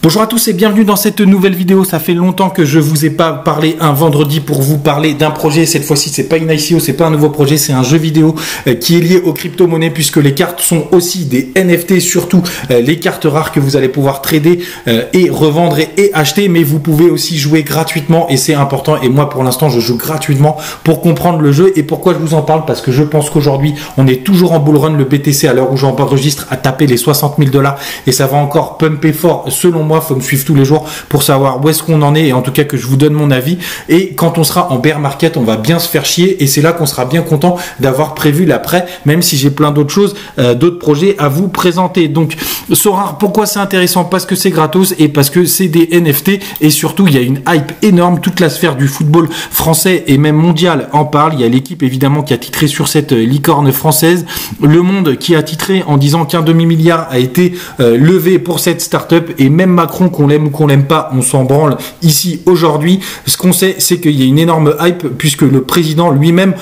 Bonjour à tous et bienvenue dans cette nouvelle vidéo. Ça fait longtemps que je vous ai pas parlé un vendredi pour vous parler d'un projet. Cette fois-ci, c'est pas une ICO, c'est pas un nouveau projet, c'est un jeu vidéo qui est lié aux crypto-monnaies puisque les cartes sont aussi des NFT, surtout les cartes rares que vous allez pouvoir trader et revendre et acheter. Mais vous pouvez aussi jouer gratuitement et c'est important. Et moi, pour l'instant, je joue gratuitement pour comprendre le jeu. Et pourquoi je vous en parle? Parce que je pense qu'aujourd'hui, on est toujours en bull run. Le BTC, à l'heure où j'enregistre, a tapé les 60 000 $ et ça va encore pumper fort selon moi. Faut me suivre tous les jours pour savoir où est-ce qu'on en est et en tout cas que je vous donne mon avis. Et quand on sera en bear market, on va bien se faire chier et c'est là qu'on sera bien content d'avoir prévu l'après, même si j'ai plein d'autres choses, d'autres projets à vous présenter. Donc Sorare, pourquoi c'est intéressant? Parce que c'est gratos et parce que c'est des NFT et surtout il y a une hype énorme. Toute la sphère du football français et même mondial en parle. Il y a l'équipe évidemment qui a titré sur cette licorne française, Le Monde qui a titré en disant qu'un demi-milliard a été levé pour cette start-up et même Macron, qu'on l'aime ou qu'on l'aime pas, on s'en branle ici aujourd'hui. Ce qu'on sait, c'est qu'il y a une énorme hype puisque le président lui-même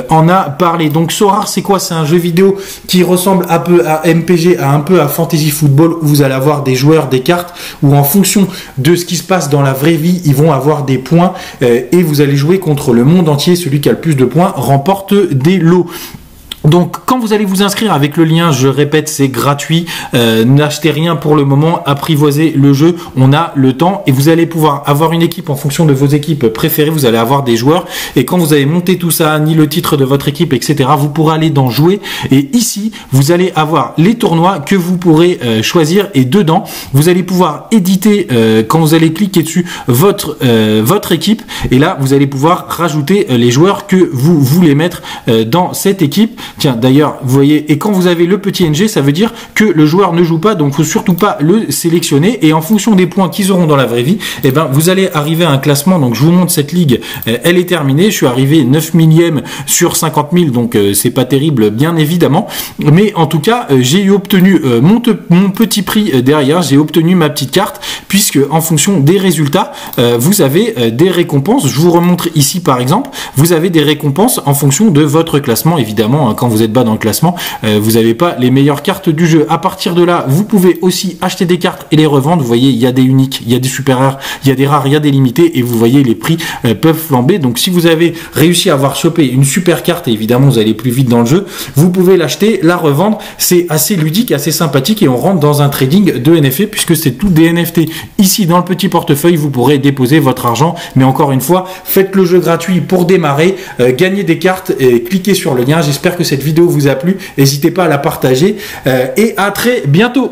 en a parlé. Donc Sorare, c'est quoi? C'est un jeu vidéo qui ressemble un peu à MPG, un peu à Fantasy Football, où vous allez avoir des joueurs, des cartes, où en fonction de ce qui se passe dans la vraie vie, ils vont avoir des points et vous allez jouer contre le monde entier. Celui qui a le plus de points remporte des lots. Donc quand vous allez vous inscrire avec le lien, je répète, c'est gratuit, n'achetez rien pour le moment, apprivoisez le jeu, on a le temps et vous allez pouvoir avoir une équipe en fonction de vos équipes préférées, vous allez avoir des joueurs et quand vous avez monté tout ça, ni le titre de votre équipe, etc., vous pourrez aller dans jouer et ici, vous allez avoir les tournois que vous pourrez choisir et dedans, vous allez pouvoir éditer, quand vous allez cliquer dessus, votre équipe et là, vous allez pouvoir rajouter les joueurs que vous voulez mettre dans cette équipe. Tiens, d'ailleurs, vous voyez, et quand vous avez le petit NG, ça veut dire que le joueur ne joue pas, donc faut surtout pas le sélectionner. Et en fonction des points qu'ils auront dans la vraie vie, eh ben, vous allez arriver à un classement. Donc, je vous montre cette ligue, elle est terminée. Je suis arrivé 9 millième sur 50 000, donc c'est pas terrible, bien évidemment. Mais en tout cas, j'ai obtenu mon petit prix derrière. J'ai obtenu ma petite carte, puisque en fonction des résultats, vous avez des récompenses. Je vous remontre ici, par exemple, vous avez des récompenses en fonction de votre classement, évidemment. Quand vous êtes bas dans le classement, vous n'avez pas les meilleures cartes du jeu. À partir de là, vous pouvez aussi acheter des cartes et les revendre. Vous voyez, il y a des uniques, il y a des super rares, il y a des rares, il y a des limités et vous voyez les prix peuvent flamber. Donc si vous avez réussi à avoir chopé une super carte, et évidemment vous allez plus vite dans le jeu, vous pouvez l'acheter, la revendre. C'est assez ludique, assez sympathique et on rentre dans un trading de NFT puisque c'est tout des NFT. Ici dans le petit portefeuille, vous pourrez déposer votre argent. Mais encore une fois, faites le jeu gratuit pour démarrer, gagnez des cartes et cliquez sur le lien. J'espère que cette vidéo vous a plu, n'hésitez pas à la partager et à très bientôt.